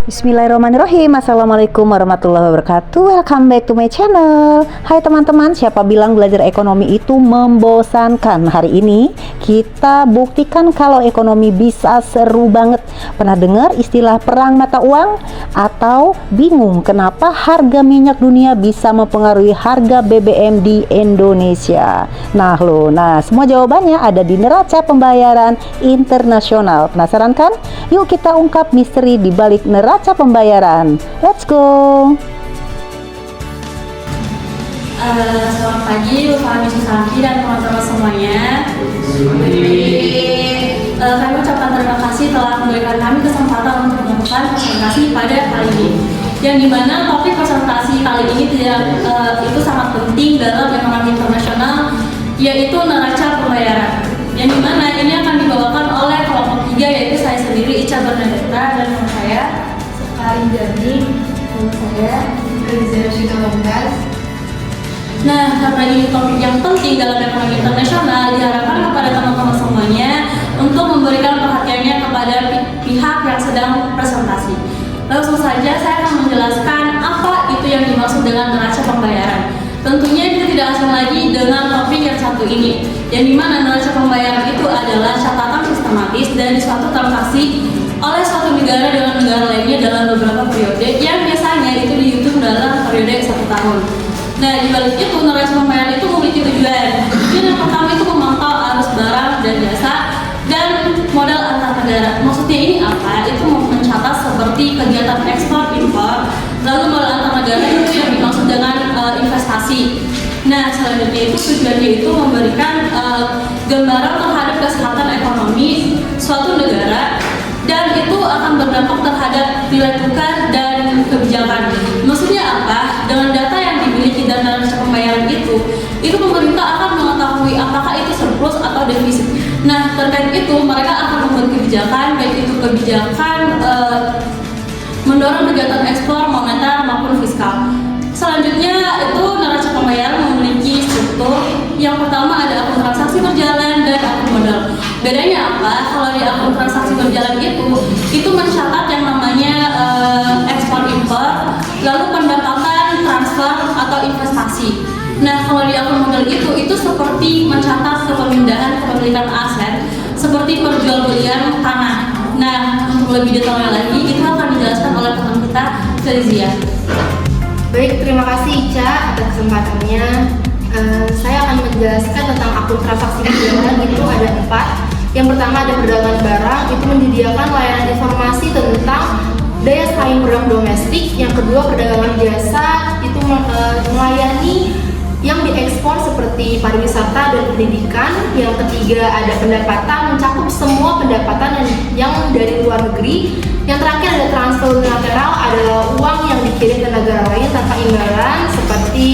Bismillahirrahmanirrahim. Assalamualaikum warahmatullahi wabarakatuh. Welcome back to my channel. Hai teman-teman, siapa bilang belajar ekonomi itu membosankan? Hari ini kita buktikan kalau ekonomi bisa seru banget. Pernah dengar istilah perang mata uang? Atau bingung kenapa harga minyak dunia bisa mempengaruhi harga BBM di Indonesia? Nah semua jawabannya ada di neraca pembayaran internasional. Penasaran kan? Yuk kita ungkap misteri di balik neraca pembayaran. Let's go. Selamat pagi, Pak Misaki dan teman-teman semuanya. Kami ucapkan terima kasih telah memberikan kami kesempatan untuk melakukan presentasi pada kali ini. Yang dimana topik presentasi kali ini itu sangat penting dalam ekonomi internasional, yaitu neraca pembayaran. Yang dimana ini akan dibawakan oleh kelompok 3, yaitu saya sendiri, Ica Bernadetta, dan teman saya Sekali Jadi, teman saya Rizal Shika. Nah, karena ini topik yang penting dalam ekonomi internasional, diharapkan kepada teman-teman semuanya untuk memberikan perhatiannya kepada pihak yang sedang presentasi. Langsung saja saya akan menjelaskan apa itu yang dimaksud dengan neraca pembayaran. Tentunya kita tidak asing lagi dengan topik yang satu ini, yang dimana neraca pembayaran itu adalah catatan sistematis dari suatu transaksi oleh suatu negara dengan negara lainnya dalam beberapa periode yang biasanya itu dihitung dalam periode 1 tahun. Nah, di balik itu neraca pembayaran itu memiliki tujuan. Tujuan yang pertama itu memantau arus barang dan jasa dan modal antar negara. Maksudnya ini apa? Itu mencatat seperti kegiatan ekspor impor, lalu modal antar negara itu yang dimaksud dengan investasi. Nah, selanjutnya itu tujuannya itu memberikan gambaran terhadap kesehatan ekonomi suatu negara, dan itu akan berdampak terhadap nilai tukar dan kebijakan. Maksudnya apa? Dengan data yang dimiliki dan neraca pembayaran itu pemerintah akan mengetahui apakah itu surplus atau defisit. Nah, terkait itu mereka akan membuat kebijakan, baik itu kebijakan mendorong kegiatan ekspor, moneter maupun fiskal. Selanjutnya itu neraca pembayaran memiliki struktur. Yang pertama ada akun transaksi berjalan dan akun modal. Bedanya apa? Kalau di akun transaksi berjalan itu mencatat yang namanya ekspor impor, lalu pendapatan, transfer atau investasi. Nah, kalau di akun modal itu seperti mencatat pemindahan kepemilikan aset seperti perjualbelian tanah. Nah, untuk lebih detailnya lagi itu akan dijelaskan oleh teman kita, Kezia. Baik, terima kasih Ica atas kesempatannya. Saya akan menjelaskan tentang akun transaksi berjalan. Itu ada 4. Yang pertama ada perdagangan barang, itu menyediakan layanan informasi tentang daya saing produk domestik. Yang kedua perdagangan jasa, itu melayani yang diekspor seperti pariwisata dan pendidikan. Yang ketiga ada pendapatan, mencakup semua pendapatan yang dari luar negeri. Yang terakhir ada transfer unilateral, adalah uang yang dikirim ke negara lain tanpa imbalan seperti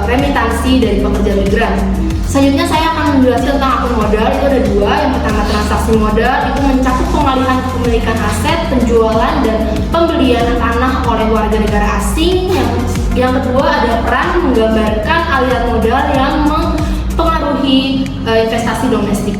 remitansi dari pekerja migran. Selanjutnya saya akan menjelaskan tentang akun modal. Itu ada 2. Yang pertama transaksi modal, itu mencakup pengalihan kepemilikan aset, penjualan dan pembelian tanah oleh warga negara asing. Yang kedua ada peran menggambarkan aliran modal yang mempengaruhi investasi domestik.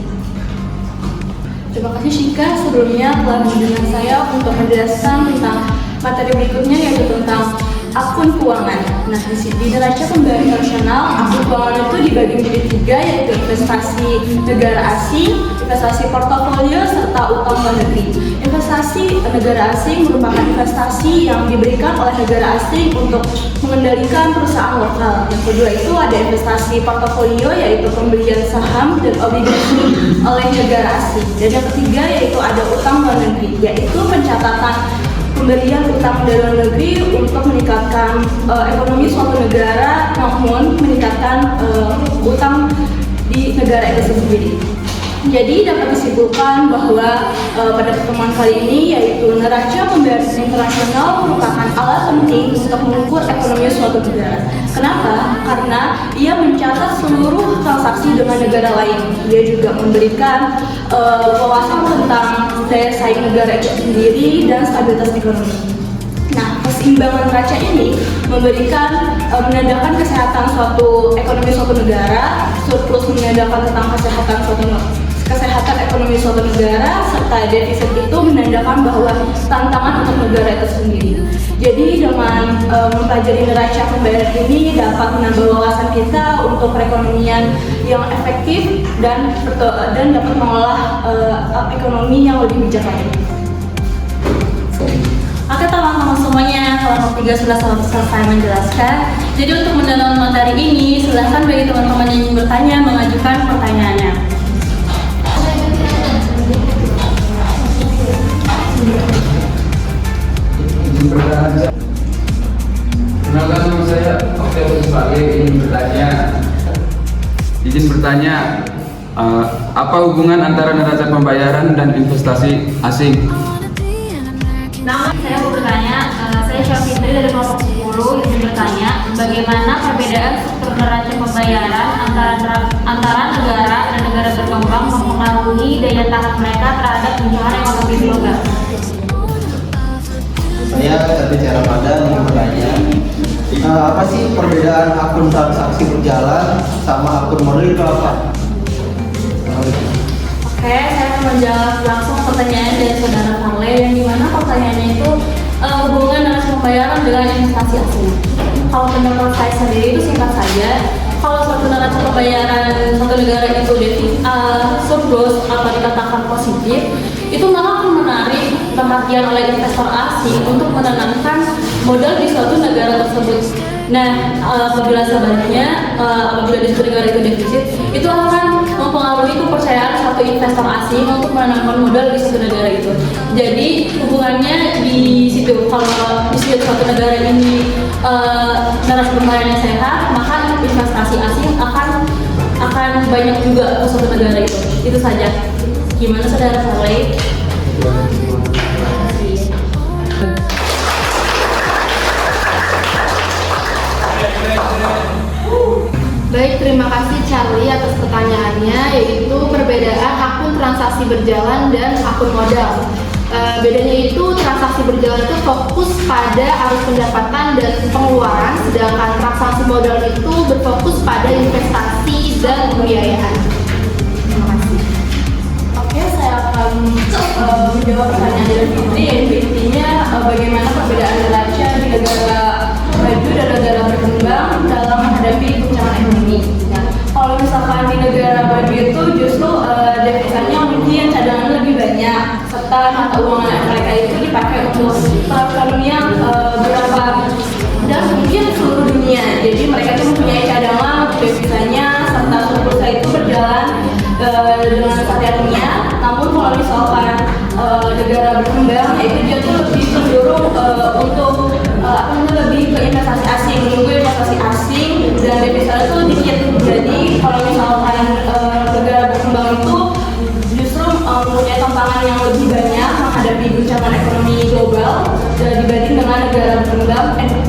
Terima kasih Shika sebelumnya telah mendengar saya untuk menjelaskan tentang materi berikutnya, yaitu tentang akun keuangan. Nah, di neraca pembayaran internasional, akun keuangan itu dibagi menjadi 3, yaitu investasi negara asing, investasi portofolio, serta utang luar negeri. Investasi negara asing merupakan investasi yang diberikan oleh negara asing untuk mengendalikan perusahaan lokal. Yang kedua itu ada investasi portofolio, yaitu pembelian saham dan obligasi oleh negara asing. Dan yang ketiga yaitu ada utang luar negeri, yaitu pencatatan pemberian utang dari luar negeri untuk meningkatkan ekonomi suatu negara maupun meningkatkan utang di negara itu sendiri. Jadi dapat disimpulkan bahwa pada pertemuan kali ini yaitu neraca pembayaran internasional merupakan alat penting untuk mengukur ekonomi suatu negara. Kenapa? Karena ia mencatat seluruh transaksi dengan negara lain. Dia juga memberikan wawasan tentang daya saing negara itu sendiri dan stabilitas ekonomi. Nah, keseimbangan neraca ini menandakan kesehatan suatu ekonomi suatu negara, surplus menandakan tentang kesehatan suatu kesehatan ekonomi suatu negara serta defisit itu menandakan bahwa tantangan untuk negara itu sendiri. Jadi dengan mempelajari neraca pembayaran ini dapat menambah wawasan kita untuk perekonomian yang efektif dan dapat mengolah ekonomi yang lebih bijak lagi. Oke teman-teman semuanya, kelompok 3 sudah selesai menjelaskan. Jadi untuk mendalam materi ini, silahkan bagi teman-teman yang ingin bertanya mengajukan pertanyaannya. Kenalkan, nama saya Octavius Vale, izin bertanya, apa hubungan antara neraca pembayaran dan investasi asing? Nama saya mau bertanya, saya Syah Fitri dari kelompok 10 ingin bertanya bagaimana perbedaan struktur neraca pembayaran antara negara dan negara berkembang mempengaruhi daya tahan mereka terhadap guncangan ekonomi global. Saya Tati Cerapada ingin bertanya, apa sih perbedaan akun transaksi berjalan sama akun modal itu apa? Oke, saya akan menjawab langsung pertanyaan dari saudara Farle yang dimana pertanyaannya itu hubungan neraca pembayaran dengan investasi asing. Kalau pendapat saya sendiri itu singkat saja, kalau suatu neraca pembayaran satu negara itu surplus atau dikatakan positif, itu maka akan menarik perhatian oleh investor asing untuk menanamkan modal di suatu negara tersebut. Nah, apabila sebaliknya, apabila di suatu negara itu defisit, itu akan mempengaruhi kepercayaan suatu investor asing untuk menanamkan modal di suatu negara itu. Jadi hubungannya di situ. Kalau di suatu negara ini neraca pembayarannya sehat, maka investasi asing akan banyak juga ke suatu negara itu. Itu saja. Gimana saudara Farley? Baik, terima kasih Charlie atas pertanyaannya, yaitu perbedaan akun transaksi berjalan dan akun modal. Bedanya itu transaksi berjalan itu fokus pada arus pendapatan dan pengeluaran, sedangkan transaksi modal itu berfokus pada investasi dan pembiayaan. Terima kasih. Oke, saya akan menjawab pertanyaan dari Fitri, yaitu intinya bagaimana perbedaan neraca di negara maju dan negara berkembang dalam menghadapi guncangan ekonomi. Nah, kalau misalkan di negara maju itu justru devizanya mungkin cadangan lebih banyak, serta mata uang mereka itu dipakai untuk perekonomian beberapa dan mungkin seluruh dunia. Jadi mereka itu mempunyai cadangan devizanya serta surplusnya itu berjalan dengan hati-hatinya. Namun kalau misalkan negara berkembang, itu dia tuh lebih cenderung untuk lebih ke investasi asing, menunggu investasi asing dan devisa itu dikit. Jadi kalau misalkan negara berkembang itu justru mempunyai tantangan yang lebih banyak menghadapi guncangan ekonomi global dibanding dengan negara berkembang,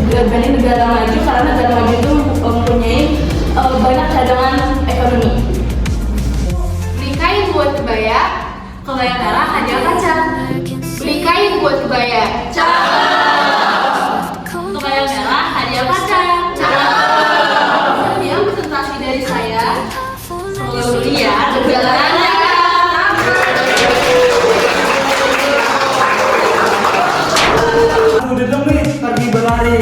dibanding negara maju, karena negara maju itu mempunyai banyak cadangan ekonomi. Beli kain buat kebaya, Kebaya merah hadiah kaca. beli kain buat kebaya. Kebaya merah hadiah kaca. Sekian presentasi dari saya. Semoga berlihat perjalanannya. Udah dong nih, pergi berlari.